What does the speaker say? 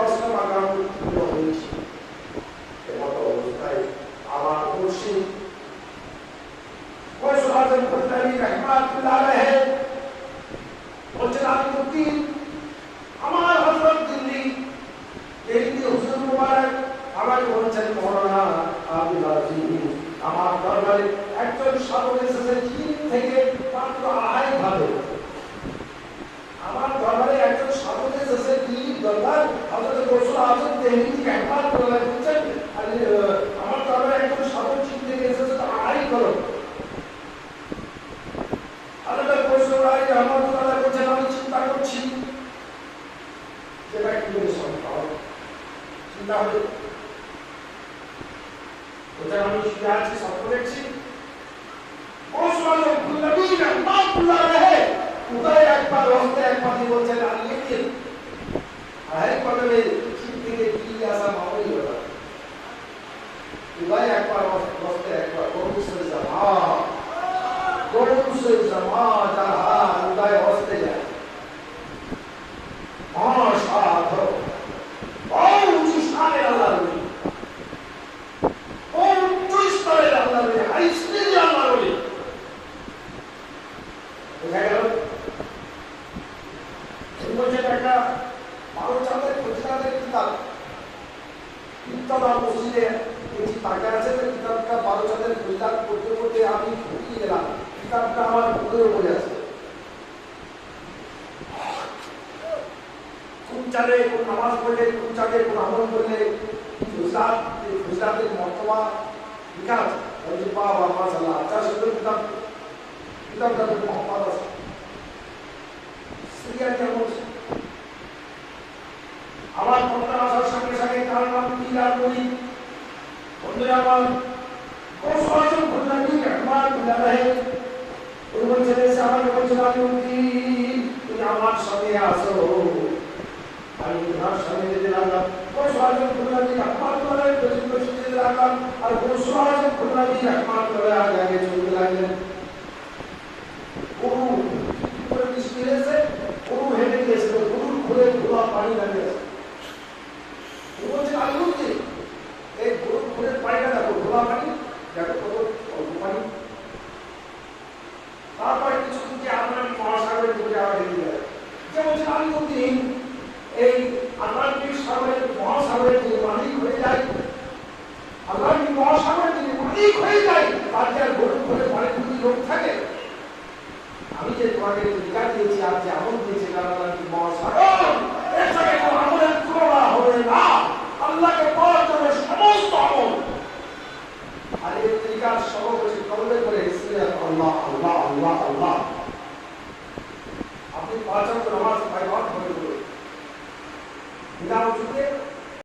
10টা বাগান হয়েছে। এমত অবস্থায় আমার মুর্শিদ গৌসুল আজম খুলনাবী রাহমাতুল্লাহ আলাইহি বলছেন, আমি মুক্তি আমার হযরত দিল্লি দিল্লি হুজুর মুবারক আমাকে বলছেন, মওলানা আব্দুল আজিজ আমার দরবারে একজন সাধক এসেছে চীন থেকে মাত্র 2.5 ভাবে। আমার দরবারে একজন সাধক এসেছে দিল্লির দরবার হযরত গৌসুল আজম দিল্লি রাহমাতুল্লাহ বলছেন, আমার দরবারে একজন সাধক চীন থেকে এসেছে, তো 2.5 করো। হযরত গৌসুল আজম রাহমাতুল্লাহ বলছেন, আমি চিন্তা করছি যেটা কি করে সম্ভব। চিন্তা হলো ওটা আমি শুনে আছি, স্বপ্ন দেখছি। গৌসুল আজম খুলনাবী রাহমাতুল্লাহ আলাইহি উদয় একবার হস্তে একবার বলছেন, আল্লাহ আহে কদমে চীন থেকে কি আসা মামুলি হলো। উদয় একবার হস্তে একবার গৌসুল জামা যাহা উদয় হস্তে যায় অসাধ ও উঁচু স্থানের আল্লাহ রবি, ও উচ্চ স্তরের আল্লাহ রবি, হাই স্টেজে আল্লাহ রবি। বোঝা গেল? বলছেন একটা 12 চাঁদের ফজিলাতের কিতাব ইত্তলা মসজিদে একটি টাকা আছে, কিতাবটা 12 চাঁদের ফজিলাত পড়তে পড়তে আমি ঢুকিয়ে গেলাম। কিতাবটা আমার বুকের উপরে আছে। কোন চাঁদে কোন নামাজ পড়লে, কোন চাঁদে কোন আমল করলে ফজিলাতের মর্তবা লেখা আছে। বলছি বাবা মাশাআল্লাহ, আচ্ছা সুন্দর কিতাব। কিতাবটা তো মোহাম্মদ আছে সিরিয়া কেমন। আমার কথা আসার সঙ্গে সঙ্গে তার নাম কি আর বলি বন্ধুরা আমার, গৌসুল আজম খুলনাবী রাহমাতুল্লাহ আলাইহি উনি বলছেন, আমাকে বলছেন, আমি তুমি আমার সঙ্গে আসো। আমি তোমার সঙ্গে যেতে লাগলাম। গৌসুল আজম খুলনাবী রাহমাতুল্লাহ আলাইহি পেছনে যেতে লাগলাম, আর গৌসুল আজম খুলনাবী রাহমাতুল্লাহ আলাইহি আগে চলতে লাগলেন। গরু করে বৃষ্টি এসে গরু হেঁটে গিয়েছিল, গরুর ঘুরে ধোলা পানি লাগিয়েছে। বলছেন, আলুতে এই গরুর ঘুরে পানিটা দেখো, ধোলা পানি দেখো, কত অল্প পানি। তারপরে কিছুদিন যে আপনার মহাসাগরের দিকে আবার হেঁটে যায়, যে বলছেন আলুতে এই আটলান্টিক সাগরের মহাসাগরের যে মালিক হয়ে যায়, আটলান্টিক মহাসাগরের যে মালিক হয়ে যায়, তার যে আর গরুর ঘুরে পানি যদি লোক থাকে। আমি যে তোমাকে টিকা দিয়েছি আর যে আমল দিয়েছি, আটলান্টিক মহাসাগর এর সঙ্গে কোনো আমলের তুলনা হবে না। আল্লাহকে পাওয়ার জন্য সমস্ত আমল, আর এই তরিকার সর্বশেষ কলবে করে আল্লাহ আল্লাহ আল্লাহ আল্লাহ। আপনি 5 ওয়াক্ত নামাজ 5 ওয়াক্ত করে বিনা উজুতে